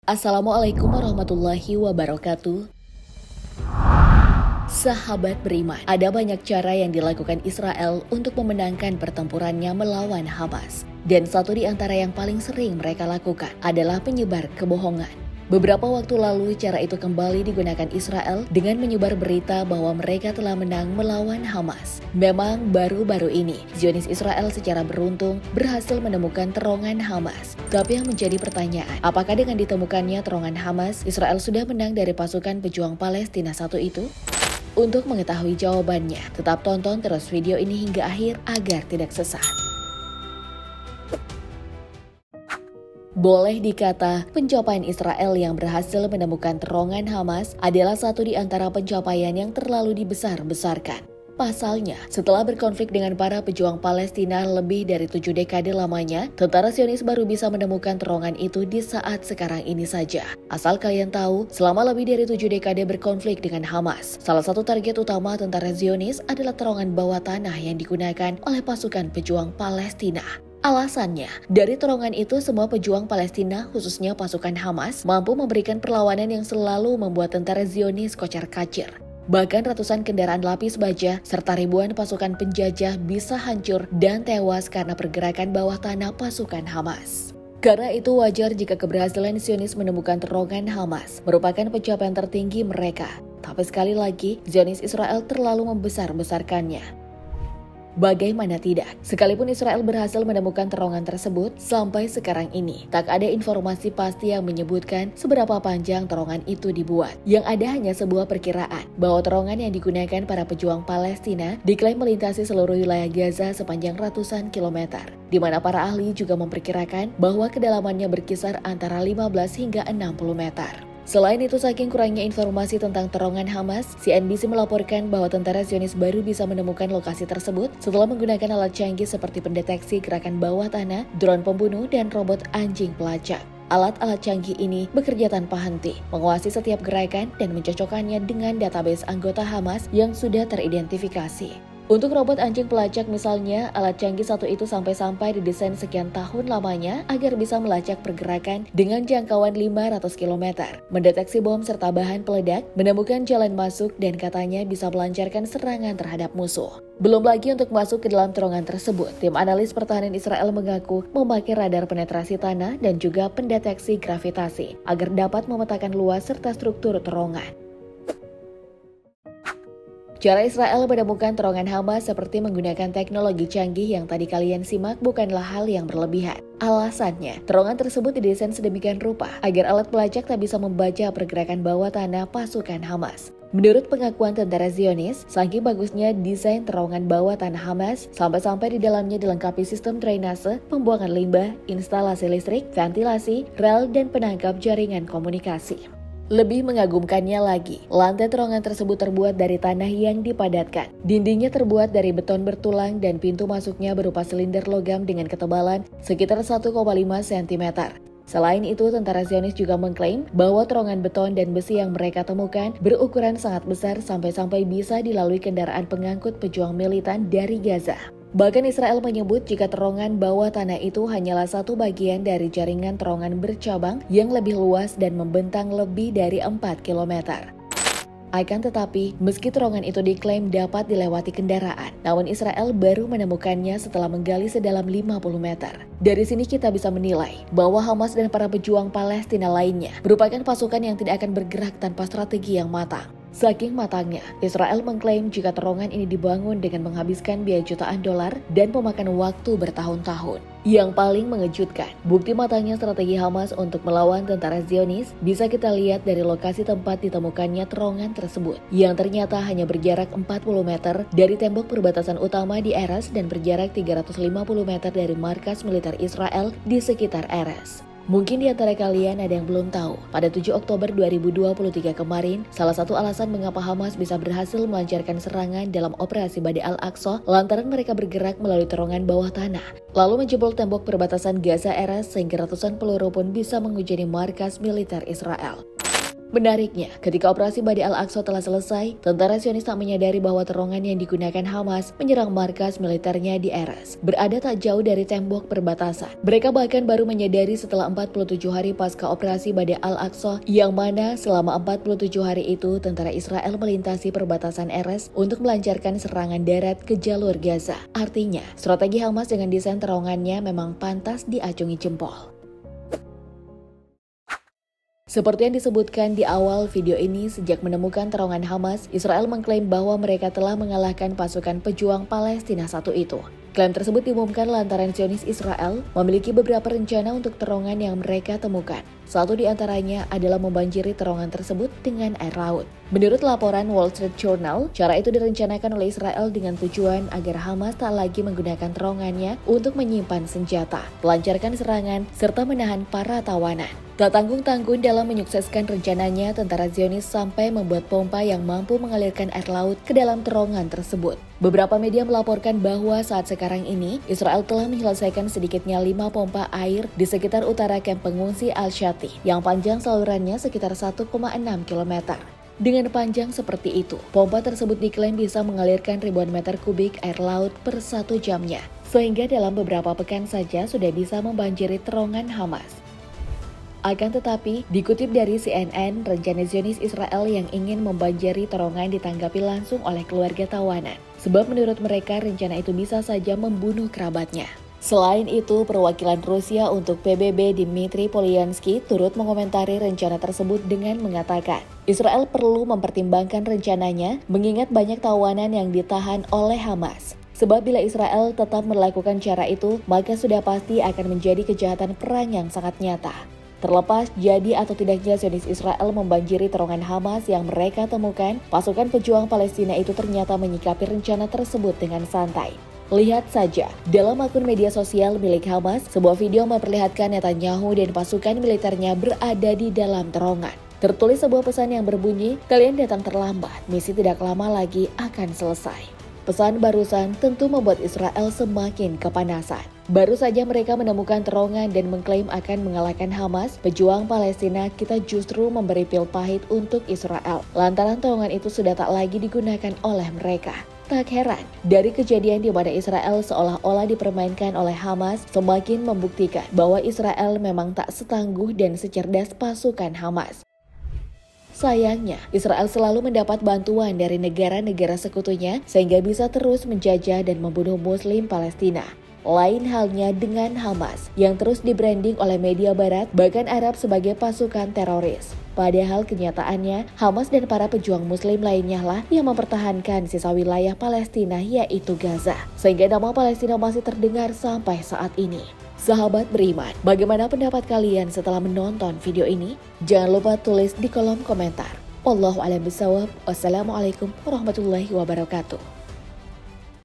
Assalamualaikum warahmatullahi wabarakatuh. Sahabat beriman, ada banyak cara yang dilakukan Israel untuk memenangkan pertempurannya melawan Hamas. Dan satu di antara yang paling sering mereka lakukan adalah penyebar kebohongan. Beberapa waktu lalu, cara itu kembali digunakan Israel dengan menyebar berita bahwa mereka telah menang melawan Hamas. Memang baru-baru ini, Zionis Israel secara beruntung berhasil menemukan terowongan Hamas. Tapi yang menjadi pertanyaan, apakah dengan ditemukannya terowongan Hamas, Israel sudah menang dari pasukan pejuang Palestina satu itu? Untuk mengetahui jawabannya, tetap tonton terus video ini hingga akhir agar tidak sesat. Boleh dikata, pencapaian Israel yang berhasil menemukan terowongan Hamas adalah satu di antara pencapaian yang terlalu dibesar-besarkan. Pasalnya, setelah berkonflik dengan para pejuang Palestina lebih dari 7 dekade lamanya, tentara Zionis baru bisa menemukan terowongan itu di saat sekarang ini saja. Asal kalian tahu, selama lebih dari 7 dekade berkonflik dengan Hamas, salah satu target utama tentara Zionis adalah terowongan bawah tanah yang digunakan oleh pasukan pejuang Palestina. Alasannya, dari terowongan itu semua pejuang Palestina, khususnya pasukan Hamas, mampu memberikan perlawanan yang selalu membuat tentara Zionis kocar-kacir. Bahkan ratusan kendaraan lapis baja serta ribuan pasukan penjajah bisa hancur dan tewas karena pergerakan bawah tanah pasukan Hamas. Karena itu wajar jika keberhasilan Zionis menemukan terowongan Hamas merupakan pencapaian tertinggi mereka. Tapi sekali lagi, Zionis Israel terlalu membesar-besarkannya. Bagaimana tidak, sekalipun Israel berhasil menemukan terowongan tersebut, sampai sekarang ini tak ada informasi pasti yang menyebutkan seberapa panjang terowongan itu dibuat. Yang ada hanya sebuah perkiraan bahwa terowongan yang digunakan para pejuang Palestina diklaim melintasi seluruh wilayah Gaza sepanjang ratusan kilometer, di mana para ahli juga memperkirakan bahwa kedalamannya berkisar antara 15 hingga 60 meter. Selain itu, saking kurangnya informasi tentang terowongan Hamas, CNBC melaporkan bahwa tentara Zionis baru bisa menemukan lokasi tersebut setelah menggunakan alat canggih seperti pendeteksi gerakan bawah tanah, drone pembunuh, dan robot anjing pelacak. Alat-alat canggih ini bekerja tanpa henti, menguasai setiap gerakan dan mencocokkannya dengan database anggota Hamas yang sudah teridentifikasi. Untuk robot anjing pelacak misalnya, alat canggih satu itu sampai didesain sekian tahun lamanya agar bisa melacak pergerakan dengan jangkauan 500 km, mendeteksi bom serta bahan peledak, menemukan jalan masuk, dan katanya bisa melancarkan serangan terhadap musuh. Belum lagi untuk masuk ke dalam terowongan tersebut, tim analis pertahanan Israel mengaku memakai radar penetrasi tanah dan juga pendeteksi gravitasi agar dapat memetakan luas serta struktur terowongan. Cara Israel menemukan terowongan Hamas seperti menggunakan teknologi canggih yang tadi kalian simak bukanlah hal yang berlebihan. Alasannya, terowongan tersebut didesain sedemikian rupa agar alat pelacak tak bisa membaca pergerakan bawah tanah pasukan Hamas. Menurut pengakuan tentara Zionis, saking bagusnya desain terowongan bawah tanah Hamas, sampai-sampai di dalamnya dilengkapi sistem drainase, pembuangan limbah, instalasi listrik, ventilasi, rel, dan penangkap jaringan komunikasi. Lebih mengagumkannya lagi, lantai terowongan tersebut terbuat dari tanah yang dipadatkan. Dindingnya terbuat dari beton bertulang dan pintu masuknya berupa silinder logam dengan ketebalan sekitar 1,5 cm. Selain itu, tentara Zionis juga mengklaim bahwa terowongan beton dan besi yang mereka temukan berukuran sangat besar sampai-sampai bisa dilalui kendaraan pengangkut pejuang militan dari Gaza. Bahkan Israel menyebut jika terowongan bawah tanah itu hanyalah satu bagian dari jaringan terowongan bercabang yang lebih luas dan membentang lebih dari 4 km. Akan tetapi, meski terowongan itu diklaim dapat dilewati kendaraan, namun Israel baru menemukannya setelah menggali sedalam 50 meter. Dari sini kita bisa menilai bahwa Hamas dan para pejuang Palestina lainnya merupakan pasukan yang tidak akan bergerak tanpa strategi yang matang. Saking matangnya, Israel mengklaim jika terowongan ini dibangun dengan menghabiskan biaya jutaan dolar dan memakan waktu bertahun-tahun. Yang paling mengejutkan, bukti matangnya strategi Hamas untuk melawan tentara Zionis bisa kita lihat dari lokasi tempat ditemukannya terowongan tersebut, yang ternyata hanya berjarak 40 meter dari tembok perbatasan utama di Erez dan berjarak 350 meter dari markas militer Israel di sekitar Erez. Mungkin di antara kalian ada yang belum tahu, pada 7 Oktober 2023 kemarin, salah satu alasan mengapa Hamas bisa berhasil melancarkan serangan dalam operasi Badai Al-Aqsa lantaran mereka bergerak melalui terowongan bawah tanah, lalu menjebol tembok perbatasan Gaza Erez sehingga ratusan peluru pun bisa menghujani markas militer Israel. Menariknya, ketika operasi Badai Al-Aqsa telah selesai, tentara Zionis tak menyadari bahwa terowongan yang digunakan Hamas menyerang markas militernya di Erez, berada tak jauh dari tembok perbatasan. Mereka bahkan baru menyadari setelah 47 hari pasca operasi Badai Al-Aqsa, yang mana selama 47 hari itu tentara Israel melintasi perbatasan Erez untuk melancarkan serangan darat ke jalur Gaza. Artinya, strategi Hamas dengan desain terowongannya memang pantas diacungi jempol. Seperti yang disebutkan di awal video ini, sejak menemukan terowongan Hamas, Israel mengklaim bahwa mereka telah mengalahkan pasukan pejuang Palestina satu itu. Klaim tersebut diumumkan lantaran Zionis Israel memiliki beberapa rencana untuk terowongan yang mereka temukan. Satu di antaranya adalah membanjiri terowongan tersebut dengan air laut. Menurut laporan Wall Street Journal, cara itu direncanakan oleh Israel dengan tujuan agar Hamas tak lagi menggunakan terowongannya untuk menyimpan senjata, melancarkan serangan, serta menahan para tawanan. Tak tanggung-tanggung dalam menyukseskan rencananya, tentara Zionis sampai membuat pompa yang mampu mengalirkan air laut ke dalam terowongan tersebut. Beberapa media melaporkan bahwa saat sekarang ini, Israel telah menyelesaikan sedikitnya 5 pompa air di sekitar utara kamp pengungsi Al-Shati, yang panjang salurannya sekitar 1,6 km. Dengan panjang seperti itu, pompa tersebut diklaim bisa mengalirkan ribuan meter kubik air laut per 1 jamnya, sehingga dalam beberapa pekan saja sudah bisa membanjiri terowongan Hamas. Akan tetapi, dikutip dari CNN, rencana Zionis Israel yang ingin membanjiri terowongan ditanggapi langsung oleh keluarga tawanan. Sebab menurut mereka rencana itu bisa saja membunuh kerabatnya. Selain itu, perwakilan Rusia untuk PBB Dmitry Polyansky turut mengomentari rencana tersebut dengan mengatakan, Israel perlu mempertimbangkan rencananya mengingat banyak tawanan yang ditahan oleh Hamas. Sebab bila Israel tetap melakukan cara itu, maka sudah pasti akan menjadi kejahatan perang yang sangat nyata. Terlepas jadi atau tidaknya Zionis Israel membanjiri terowongan Hamas yang mereka temukan, pasukan pejuang Palestina itu ternyata menyikapi rencana tersebut dengan santai. Lihat saja, dalam akun media sosial milik Hamas, sebuah video memperlihatkan Netanyahu dan pasukan militernya berada di dalam terowongan. Tertulis sebuah pesan yang berbunyi, kalian datang terlambat, misi tidak lama lagi akan selesai. Pesan barusan tentu membuat Israel semakin kepanasan. Baru saja mereka menemukan terowongan dan mengklaim akan mengalahkan Hamas, pejuang Palestina, kita justru memberi pil pahit untuk Israel. Lantaran terowongan itu sudah tak lagi digunakan oleh mereka. Tak heran, dari kejadian di mana Israel seolah-olah dipermainkan oleh Hamas, semakin membuktikan bahwa Israel memang tak setangguh dan secerdas pasukan Hamas. Sayangnya, Israel selalu mendapat bantuan dari negara-negara sekutunya sehingga bisa terus menjajah dan membunuh Muslim Palestina. Lain halnya dengan Hamas yang terus di-branding oleh media barat bahkan Arab sebagai pasukan teroris. Padahal kenyataannya, Hamas dan para pejuang Muslim lainnya lah yang mempertahankan sisa wilayah Palestina yaitu Gaza. Sehingga nama Palestina masih terdengar sampai saat ini. Sahabat beriman, bagaimana pendapat kalian setelah menonton video ini? Jangan lupa tulis di kolom komentar. Wallahu a'lam bishawab. Wassalamualaikum warahmatullahi wabarakatuh.